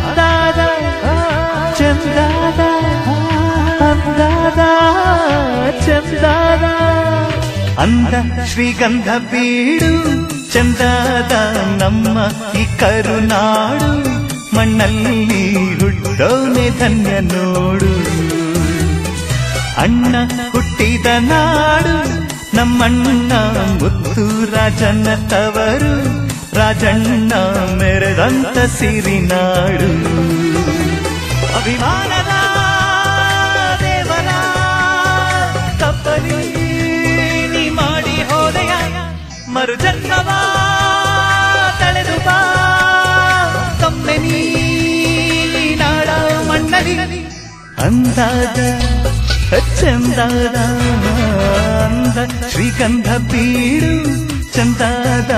ಅಂದಾದ ಚಂದಾದ ಅಂದಾದ ಚಂದಾದ ಅಂದ ಶ್ರೀಗಂಧ ಬೀಡು ಚಂದಾದ ನಮ್ಮ ಈ ಕರುನಾಡು ಮಣ್ಣಲ್ಲಿ ಹುಟ್ಟೋನೆ ಧನ್ಯ ನೋಡು ಅಣ್ಣ ಹುಟ್ಟಿದ ನಾಡು ನಮ್ಮಣ್ಣ ಮುತ್ತು ರಾಜನ ತವರು ರಾಜಣ್ಣ ಮೆರೆದಂತ ಸಿರಿನಾಡು ಅಭಿಮಾನದ ದೇವರ ತಪ್ಪಲಿ ನೀ ಮಾಡಿ ಹೋದೆಯ ಮರು ಜನ್ಮವ ತಳೆದು ಬಾ ತಮ್ಮೆ ನೀ ನಾಡ ಮಣ್ಣಲಿ ಅಂದಾದ ಚಂದಾದ ಅಂದ ಶ್ರೀಗಂಧ ಬೀಡು ಚಂದಾದ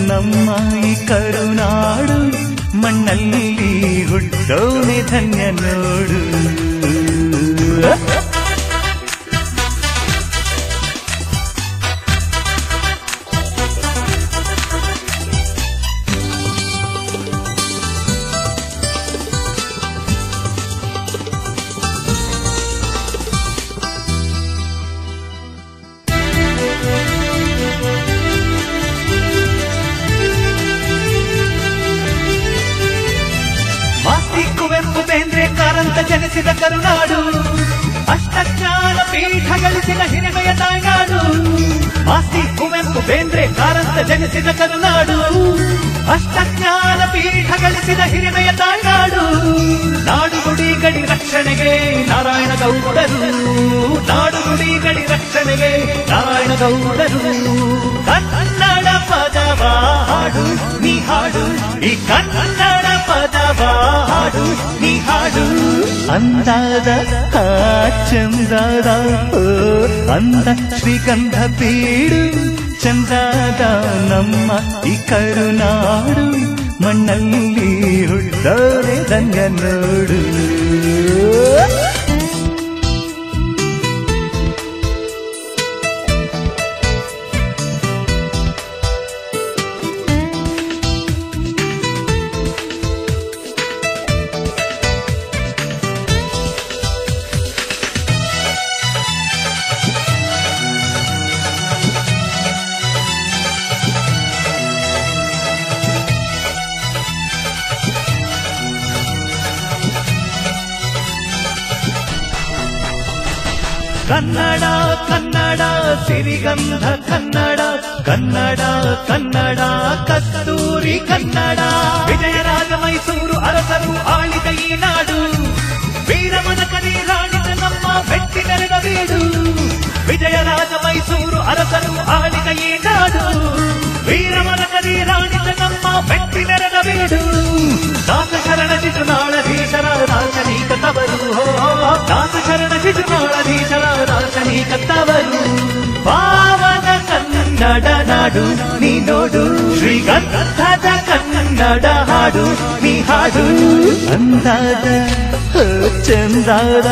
ನಮ್ಮ ಈ ಕರುನಾಡು ಮಣ್ಣಲ್ಲಿ ಹುಟ್ಟೋನೆ ಧನ್ಯ ನೋಡು ಕುವೆಂಪು ಬೇಂದ್ರೆ ಕಾರಂತ ಜನಿಸಿದ ಕರುನಾಡು ಅಷ್ಟಜ್ಞಾನ ಪೀಠ ಗಳಿಸಿದ ಹಿರಿಮೆಯ ತಾಯ್ನಾಡು ಮಾಸ್ತಿ ಕುವೆಂಪು ಬೇಂದ್ರೆ ಕಾರಂತ ಜನಿಸಿದ ಕರುನಾಡು ಅಷ್ಟಜ್ಞಾನ ಪೀಠ ಗಳಿಸಿದ ಹಿರಿಮೆಯ ತಾಯ್ನಾಡು ನಾಡು ನುಡಿ ಗಡಿ ರಕ್ಷಣೆಗೆ ನಾರಾಯಣ ಗೌಡರು ನಾಡು ನುಡಿ ಗಡಿ ರಕ್ಷಣೆಗೆ ನಾರಾಯಣ ಗೌಡರು ಕನ್ನಡ ಪದವ ಹಾಡು ನೀ ಹಾಡು ಈ ಕನ್ನಡ ಪದವ ಹಾಡು ನೀ ಹಾಡು ಅಂದಾದ ಚಂದಾದ ಅಂದ ಶ್ರೀಗಂಧ ಬೀಡು ಚಂದಾದ ನಮ್ಮ ಈ ಕರುನಾಡು ಮಣ್ಣಲ್ಲಿ ಹುಟ್ಟೋರೆ ಧನ್ಯ ನೋಡು ಕನ್ನಡ ಕನ್ನಡ ಸಿರಿಗಂಧ ಕನ್ನಡ ಕನ್ನಡ ಕನ್ನಡ ಕಸ್ತೂರಿ ಕನ್ನಡ ವಿಜಯರಾಜ ಮೈಸೂರು ಅರಸರು ಆಳಿದ ಈ ನಾಡು ವೀರಮನ ಕಲಿ ರಾಣಿದ ನಮ್ಮ ಬೆಟ್ಟಿ ನೆರೆದ ಬೀಡು ವಿಜಯರಾಜ ಮೈಸೂರು ಅರಸರು ಆಳಿದ ಈ ನಾಡು ವೀರಮನ ಕಲಿ ರಾಣಿದ ನಮ್ಮ ಬೆಟ್ಟಿ ನೆರೆದ ಬೀಡು ದಾಸ ಶರಣ ಶಿಶುನಾಳಧೀಶರ ದಾರ್ಶನಿಕ ತವರು ದಾಸ ಶರಣ ಶಿಶುನಾಳಧೀಶರ ದಾರ್ಶನಿಕ ತವರು ಪಾವನ ಕನ್ನಡ ನಾಡು ನೀ ನೋಡು ಶ್ರೀಗಂಧದ ಕನ್ನಡ ಹಾಡು ನೀ ಹಾಡು ಅಂದಾದ ಚಂದಾದ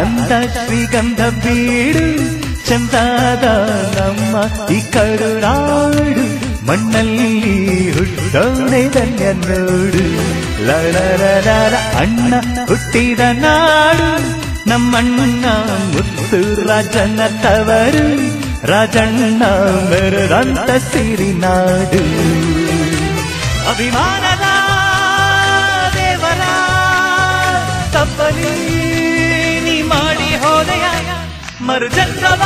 ಅಂದ ಶ್ರೀಗಂಧ ಬೀಡು ಚಂದಾದ ನಮ್ಮ ಈ ಕರುನಾಡು ಮಣ್ಣಲ್ಲಿ ಹುಟ್ಟೋನೆ ಧನ್ಯ ನೋಡು ಲರ ಅಣ್ಣ ಹುಟ್ಟಿದ ನಾಡು ನಮ್ಮಣ್ಣ ಮುತ್ತು ರಾಜನ ತವರು ರಾಜಣ್ಣ ಮೆರೆದಂತ ಸಿರಿನಾಡು ಅಭಿಮಾನದ ದೇವರ ತಪ್ಪಲಿ ನೀ ಮಾಡಿ ಹೋದೆಯ ಮರು ಜನ್ಮವ